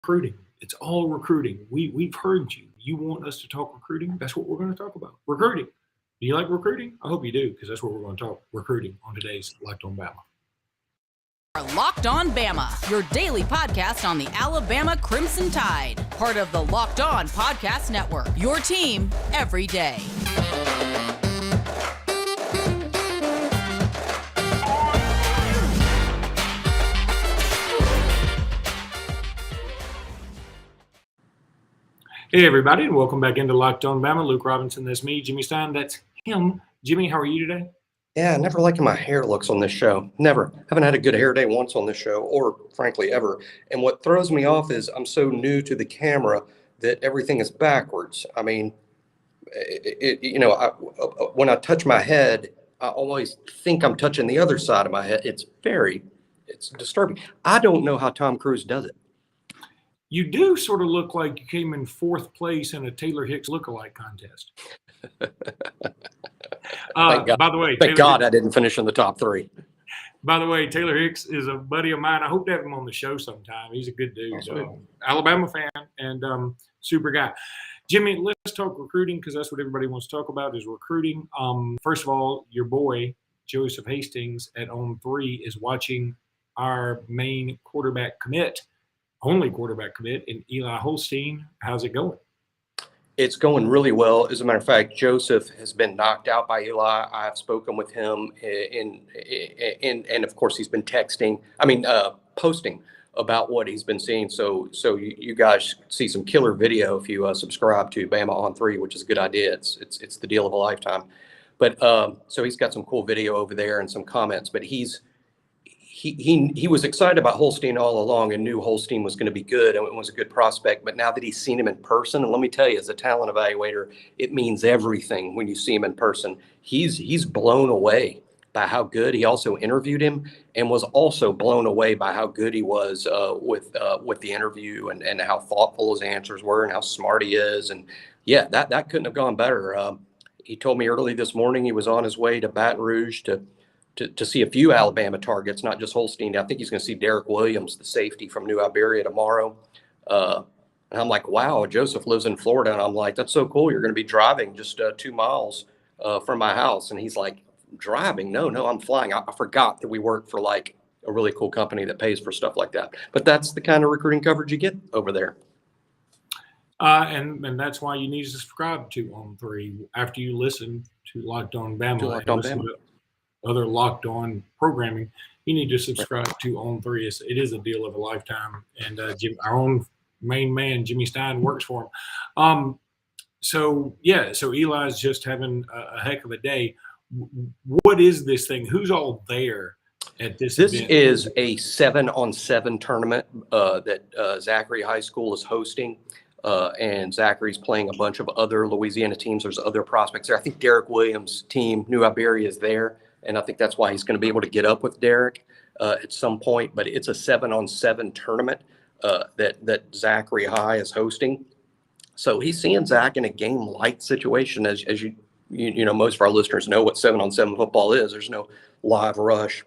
recruiting. It's all recruiting. We've heard you. You want us to talk recruiting? That's what we're going to talk about. Recruiting. Do you like recruiting? I hope you do, because that's what we're going to talk recruiting on today's Locked On Bama. Locked On Bama, your daily podcast on the Alabama Crimson Tide. Part of the Locked On Podcast Network, your team every day. Hey, everybody, and welcome back into Locked On Bama. Luke Robinson, that's me. Jimmy Stein, that's him. Jimmy, how are you today? Yeah, never liking my hair looks on this show. Never. Haven't had a good hair day once on this show, or frankly, ever. And what throws me off is I'm so new to the camera that everything is backwards. I mean, when I touch my head, I always think I'm touching the other side of my head. It's disturbing. I don't know how Tom Cruise does it. You do sort of look like you came in fourth place in a Taylor Hicks lookalike contest. By the way, thank God I didn't finish in the top three. By the way, Taylor Hicks is a buddy of mine. I hope to have him on the show sometime. He's a good dude. Alabama fan and super guy. Jimmy, let's talk recruiting, because that's what everybody wants to talk about is recruiting. First of all, your boy, Joseph Hastings at On 3 is watching our main quarterback commit, only quarterback commit, in Eli Holstein. How's it going? It's going really well. As a matter of fact, Joseph has been knocked out by Eli. I've spoken with him and of course he's been posting about what he's been seeing. So you guys see some killer video if you subscribe to Bama on 3, which is a good idea. It's the deal of a lifetime. But so he's got some cool video over there and some comments, but he was excited about Holstein all along and knew Holstein was going to be good and it was a good prospect. But now that he's seen him in person, and let me tell you, as a talent evaluator, it means everything when you see him in person. He's blown away by how good. He also interviewed him and was also blown away by how good he was with the interview and how thoughtful his answers were and how smart he is. And yeah, that couldn't have gone better. He told me early this morning he was on his way to Baton Rouge to see a few Alabama targets, not just Holstein. I think he's going to see Derek Williams, the safety from New Iberia, tomorrow. And I'm like, wow, Joseph lives in Florida. And I'm like, that's so cool. You're going to be driving just 2 miles from my house. And he's like, driving? No, I'm flying. I forgot that we work for like a really cool company that pays for stuff like that. But that's the kind of recruiting coverage you get over there. And that's why you need to subscribe to On 3 after you listen to Locked On Bama. Other Locked On programming, you need to subscribe to On 3. It is a deal of a lifetime. And our own main man, Jimmy Stein, works for him. So Eli's just having a heck of a day. What is this thing? Who's all there at this event? This is a 7-on-7 tournament that Zachary High School is hosting. And Zachary's playing a bunch of other Louisiana teams. There's other prospects there. I think Derek Williams' team, New Iberia, is there. And I think that's why he's going to be able to get up with Derek at some point. But it's a 7-on-7 tournament that Zachary High is hosting. So he's seeing Zach in a game-like situation. As you know, most of our listeners know what 7-on-7 football is. There's no live rush.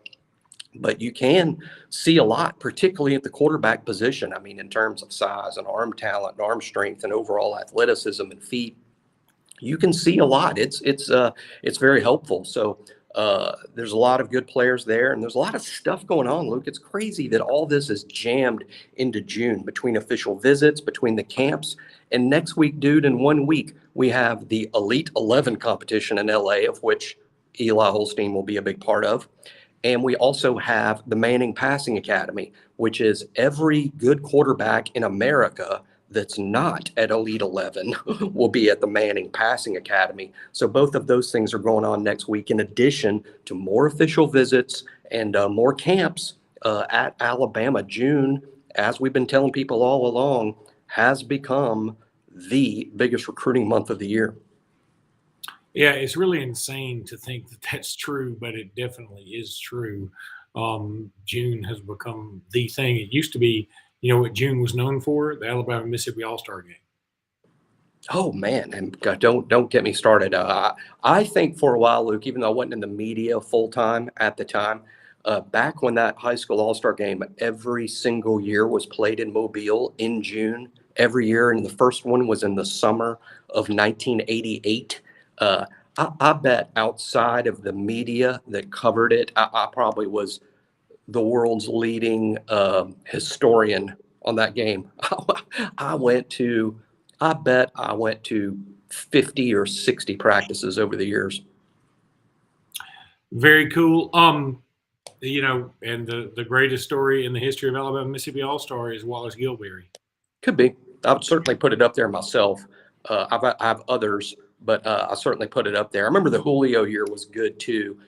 But you can see a lot, particularly at the quarterback position. I mean, in terms of size and arm talent and arm strength and overall athleticism and feet, you can see a lot. It's very helpful. So there's a lot of good players there, and there's a lot of stuff going on, Luke. It's crazy that all this is jammed into June between official visits, between the camps. And next week, dude, in 1 week, we have the Elite 11 competition in LA, of which Eli Holstein will be a big part of. And we also have the Manning Passing Academy, which is every good quarterback in America that's not at Elite 11 will be at the Manning Passing Academy. So both of those things are going on next week, in addition to more official visits and more camps at Alabama. June, as we've been telling people all along, has become the biggest recruiting month of the year. Yeah, it's really insane to think that that's true, but it definitely is true. June has become the thing. It used to be, you know what June was known for? The Alabama-Mississippi All-Star game. Oh, man, and God, don't get me started. I think for a while, Luke, even though I wasn't in the media full-time at the time, Back when that high school all-star game every single year was played in Mobile in June every year, and the first one was in the summer of 1988. I bet outside of the media that covered it, I probably was the world's leading historian on that game. I bet I went to 50 or 60 practices over the years. Very cool. You know, and the greatest story in the history of Alabama Mississippi All-Star is Wallace Gilberry. Could be. I would certainly put it up there myself. I have others, but I certainly put it up there. I remember the Julio year was good too,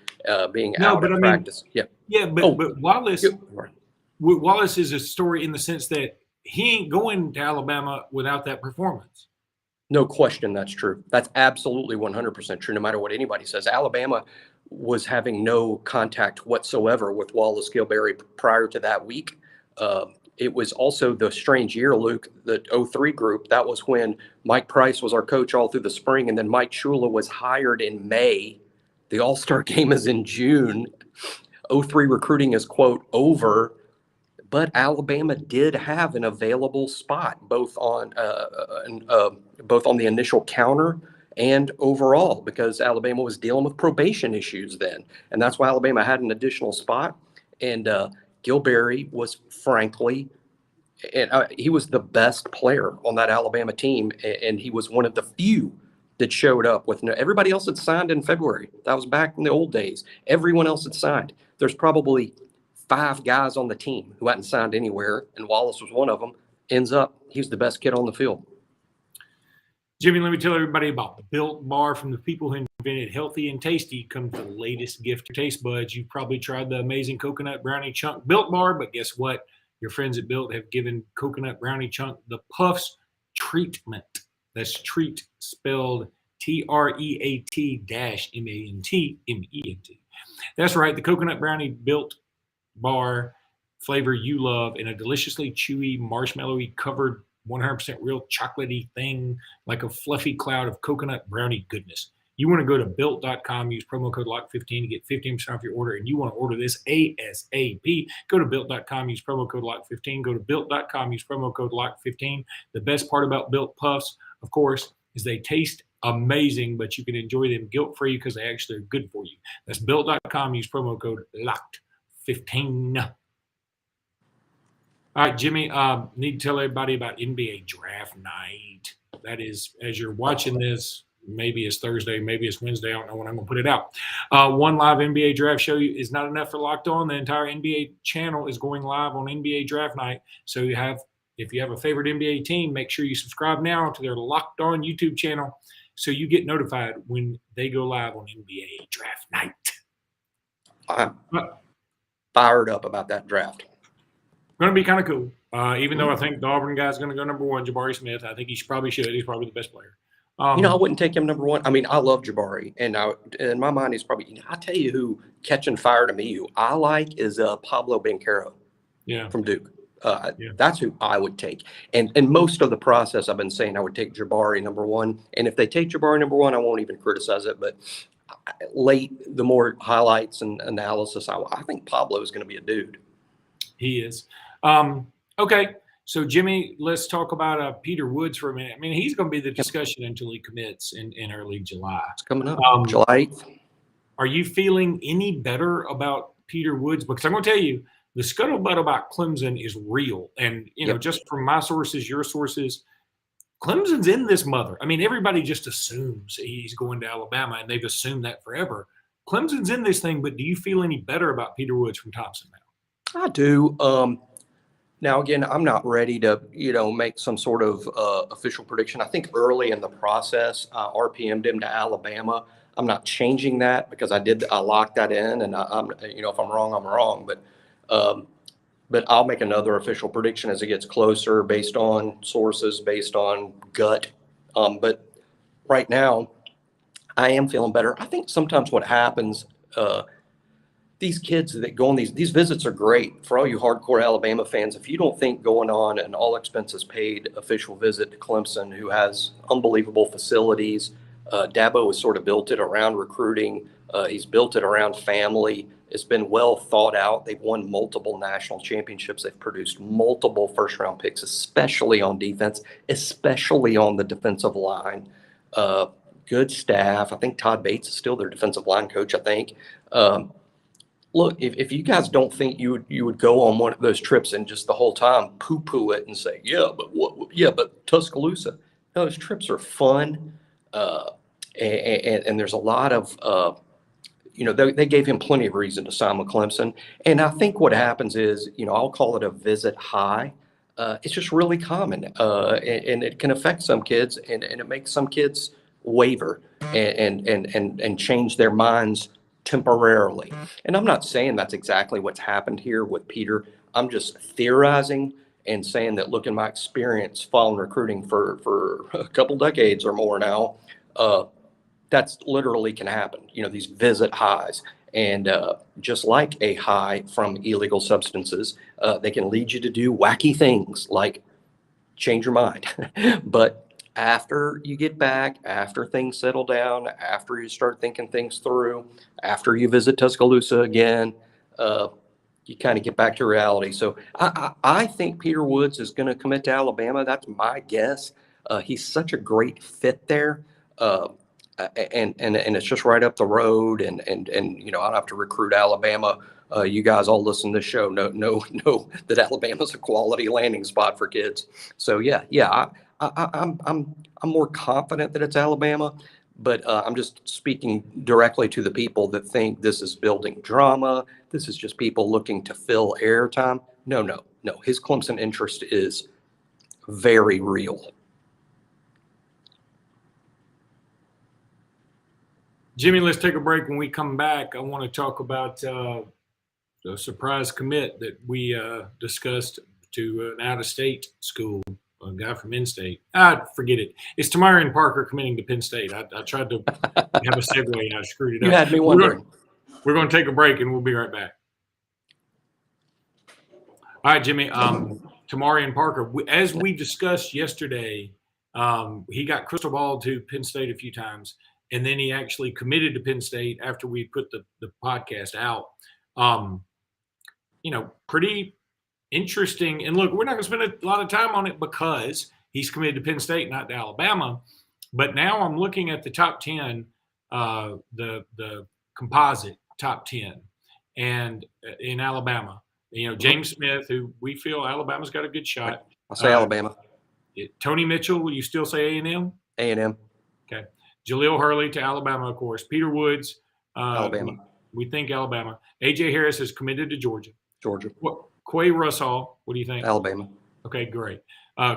being out of practice. But Wallace is a story in the sense that he ain't going to Alabama without that performance. No question, that's true. That's absolutely 100% true. No matter what anybody says, Alabama was having no contact whatsoever with Wallace Gilberry prior to that week. It was also the strange year, Luke, the 03 group. That was when Mike Price was our coach all through the spring, and then Mike Shula was hired in May. The All-Star game is in June. 03 recruiting is, quote, over. But Alabama did have an available spot, both on the initial counter and overall, because Alabama was dealing with probation issues then. And that's why Alabama had an additional spot. And Gilberry was frankly, he was the best player on that Alabama team. And he was one of the few that showed up with everybody else had signed in February. That was back in the old days. Everyone else had signed. There's probably 5 guys on the team who hadn't signed anywhere, and Wallace was one of them. Ends up, he's the best kid on the field. Jimmy, let me tell everybody about the Built Bar. From the people who invented healthy and tasty comes the latest gift to taste buds. You've probably tried the amazing coconut brownie chunk Built Bar, but guess what? Your friends at Built have given coconut brownie chunk the Puffs treatment. That's treat spelled TREAT-MENT. That's right, the coconut brownie Built Bar flavor you love in a deliciously chewy, marshmallowy covered 100% real chocolatey thing like a fluffy cloud of coconut brownie goodness. You want to go to built.com, use promo code LOCK15 to get 15% off your order, and you want to order this ASAP. Go to built.com, use promo code LOCK15. Go to built.com, use promo code LOCK15. The best part about Built Puffs, of course, is they taste amazing, but you can enjoy them guilt-free because they actually are good for you. That's built.com, use promo code LOCKed15. All right, Jimmy, need to tell everybody about NBA Draft Night. That is, as you're watching this, maybe it's Thursday, maybe it's Wednesday. I don't know when I'm going to put it out. One live NBA draft show is not enough for Locked On. The entire NBA channel is going live on NBA Draft Night. So if you have a favorite NBA team, make sure you subscribe now to their Locked On YouTube channel so you get notified when they go live on NBA Draft Night. I'm fired up about that draft. Going to be kind of cool. Even though I think the Auburn guy is going to go number 1, Jabari Smith. I think he probably should. He's probably the best player. I wouldn't take him number 1. I mean, I love Jabari, and in my mind, he's probably. I tell you who catching fire to me, who I like is Pablo Banchero, from Duke. That's who I would take. And most of the process, I've been saying I would take Jabari number 1. And if they take Jabari number 1, I won't even criticize it. But late, the more highlights and analysis, I think Pablo is going to be a dude. He is. Okay. So, Jimmy, let's talk about Peter Woods for a minute. I mean, he's going to be the discussion until he commits in early July. It's coming up, July 8th. Are you feeling any better about Peter Woods? Because I'm going to tell you, the scuttlebutt about Clemson is real. And, just from my sources, your sources, Clemson's in this mother. I mean, everybody just assumes he's going to Alabama, and they've assumed that forever. Clemson's in this thing, but do you feel any better about Peter Woods from Thompson now? I do. Now, again, I'm not ready to, make some sort of official prediction. I think early in the process, RPM'd him to Alabama. I'm not changing that because I locked that in, and I'm, if I'm wrong, I'm wrong. But I'll make another official prediction as it gets closer, based on sources, based on gut. But right now, I am feeling better. I think sometimes what happens. These kids that go on these visits are great for all you hardcore Alabama fans. If you don't think going on an all expenses paid official visit to Clemson, who has unbelievable facilities, Dabo has sort of built it around recruiting. He's built it around family. It's been well thought out. They've won multiple national championships. They've produced multiple first-round picks, especially on defense, especially on the defensive line. Good staff. I think Todd Bates is still their defensive line coach, I think. Look, if you guys don't think you would go on one of those trips and just the whole time poo-poo it and say, but Tuscaloosa. No, those trips are fun. And there's a lot of, they gave him plenty of reason to sign with Clemson. And I think what happens is, I'll call it a visit high. It's just really common. And it can affect some kids and it makes some kids waver and change their minds temporarily. And I'm not saying that's exactly what's happened here with Peter. I'm just theorizing and saying that, look, in my experience following recruiting for a couple decades or more now, that's literally can happen, these visit highs. And just like a high from illegal substances, they can lead you to do wacky things like change your mind. But after you get back, after things settle down, after you start thinking things through, after you visit Tuscaloosa again, you kind of get back to reality. So I think Peter Woods is going to commit to Alabama. That's my guess. He's such a great fit there. And it's just right up the road. And I don't have to recruit Alabama. You guys all listen to the show. Know that Alabama's a quality landing spot for kids. So I'm more confident that it's Alabama, but I'm just speaking directly to the people that think this is building drama. This is just people looking to fill airtime. No. His Clemson interest is very real. Jimmy, let's take a break. When we come back, I want to talk about the surprise commit that we discussed to an out-of-state school. A guy from in-state. Forget it. It's Tamarian Parker committing to Penn State. I tried to have a segue and I screwed it up. You had me wondering. We're going to take a break and we'll be right back. All right, Jimmy. Tamarian Parker, as we discussed yesterday, he got crystal ball to Penn State a few times, and then he actually committed to Penn State after we put the podcast out. Pretty interesting. And look, we're not going to spend a lot of time on it because he's committed to Penn State, not to Alabama. But now I'm looking at the top 10, the composite top 10, and in Alabama, James Smith, who we feel Alabama's got a good shot. I'll say Alabama. Tony Mitchell, will you still say A&M? A&M. Okay. Jaleel Hurley to Alabama, of course. Peter Woods. Alabama. We think Alabama. A.J. Harris is committed to Georgia. Georgia. Quay Russell, what do you think? Alabama. Okay, great.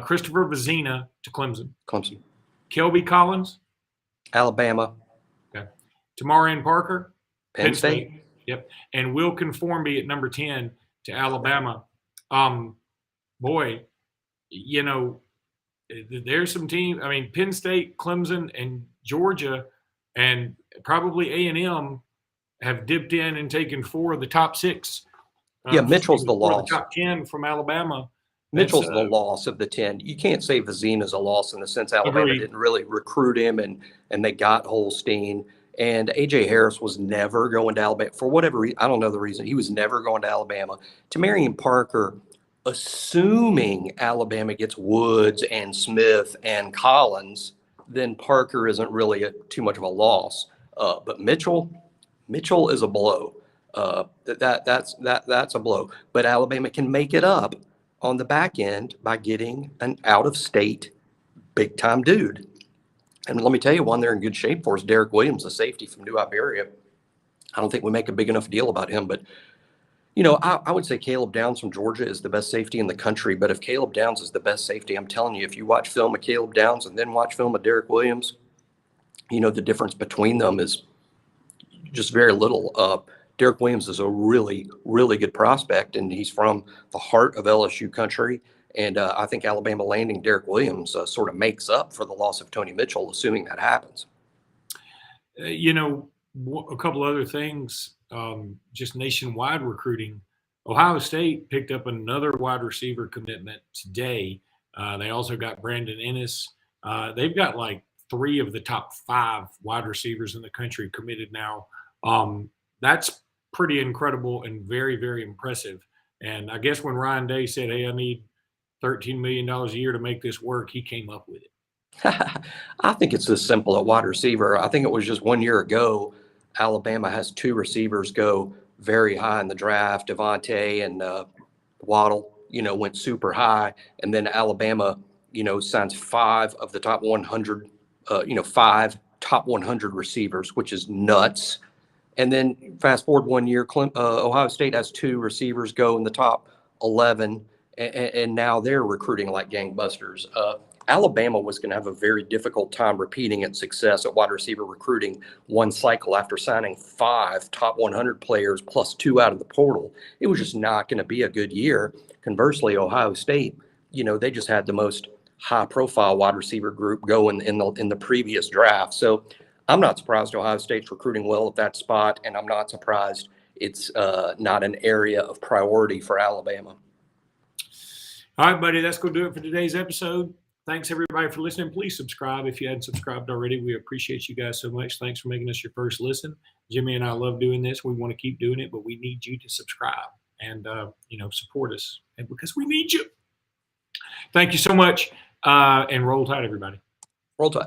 Christopher Vizina to Clemson. Clemson. Kelby Collins. Alabama. Okay. Tamarian Parker. Penn State. Yep. And Will Conformby at number 10 to Alabama. There's some teams. I mean, Penn State, Clemson, and Georgia, and probably A&M have dipped in and taken 4 of the top 6. Mitchell's the loss. The top 10 from Alabama. Mitchell's the loss of the 10. You can't say Vizina's a loss in the sense Alabama didn't really recruit him and they got Holstein. And A.J. Harris was never going to Alabama. For whatever reason, I don't know the reason. He was never going to Alabama. Tamarian Parker, assuming Alabama gets Woods and Smith and Collins, then Parker isn't really too much of a loss. But Mitchell is a blow. That's a blow. But Alabama can make it up on the back end by getting an out-of-state big-time dude. And let me tell you, one they're in good shape for is Derek Williams, a safety from New Iberia. I don't think we make a big enough deal about him, but I would say Caleb Downs from Georgia is the best safety in the country. But if Caleb Downs is the best safety, I'm telling you, if you watch film of Caleb Downs and then watch film of Derek Williams, the difference between them is just very little. Derek Williams is a really, really good prospect, and he's from the heart of LSU country. And I think Alabama landing Derek Williams sort of makes up for the loss of Tony Mitchell, assuming that happens. A couple other things, just nationwide recruiting. Ohio State picked up another wide receiver commitment today. They also got Brandon Ennis. They've got like 3 of the top 5 wide receivers in the country committed now. That's pretty incredible and very, very impressive. And I guess when Ryan Day said, "Hey, I need $13 million a year to make this work," he came up with it. I think it's as simple at wide receiver. I think it was just 1 year ago, Alabama has 2 receivers go very high in the draft. Devontae and Waddle, went super high. And then Alabama, signs 5 of the top 100, 5 top 100 receivers, which is nuts. And then fast forward 1 year, Ohio State has 2 receivers go in the top 11, and now they're recruiting like gangbusters. Alabama was going to have a very difficult time repeating its success at wide receiver recruiting one cycle after signing 5 top 100 players plus 2 out of the portal. It was just not going to be a good year. Conversely, Ohio State, they just had the most high-profile wide receiver group going in the previous draft. So I'm not surprised Ohio State's recruiting well at that spot, and I'm not surprised it's not an area of priority for Alabama. All right, buddy, that's going to do it for today's episode. Thanks, everybody, for listening. Please subscribe if you hadn't subscribed already. We appreciate you guys so much. Thanks for making us your first listen. Jimmy and I love doing this. We want to keep doing it, but we need you to subscribe and, support us, and because we need you. Thank you so much, and roll tide, everybody. Roll Tide.